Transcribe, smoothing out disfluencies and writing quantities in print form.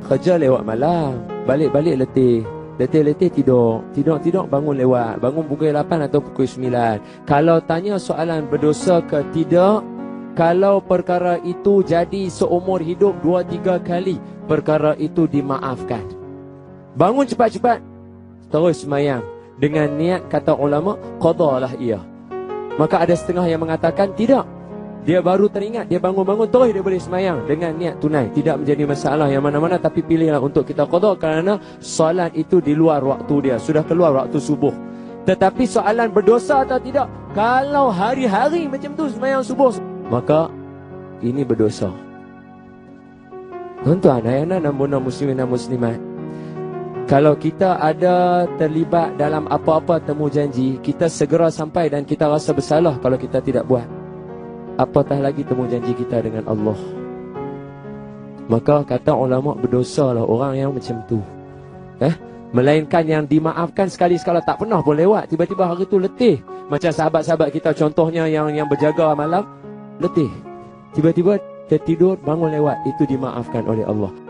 kerja lewat malam, balik-balik letih. Letih-letih tidur bangun lewat. Bangun pukul 8 atau pukul 9. Kalau tanya soalan berdosa ke tidak, kalau perkara itu jadi seumur hidup 2-3 kali, perkara itu dimaafkan. Bangun cepat-cepat, terus semayang dengan niat, kata ulama, qadalah ia. Maka ada setengah yang mengatakan tidak, dia baru teringat, dia bangun-bangun terus dia boleh semayang dengan niat tunai. Tidak menjadi masalah yang mana-mana, tapi pilihlah untuk kita qada kerana solat itu di luar waktu dia, sudah keluar waktu subuh. Tetapi soalan berdosa atau tidak, kalau hari-hari macam tu semayang subuh, maka ini berdosa. Tuan-tuan, ayana dan bunda muslimin dan muslimat, kalau kita ada terlibat dalam apa-apa temu janji, kita segera sampai dan kita rasa bersalah kalau kita tidak buat. Apatah lagi temu janji kita dengan Allah. Maka kata ulama, berdosalah orang yang macam tu. Melainkan yang dimaafkan sekali-sekala, tak pernah pun lewat. Tiba-tiba hari tu letih. Macam sahabat-sahabat kita contohnya yang berjaga malam, letih. Tiba-tiba tertidur, bangun lewat. Itu dimaafkan oleh Allah.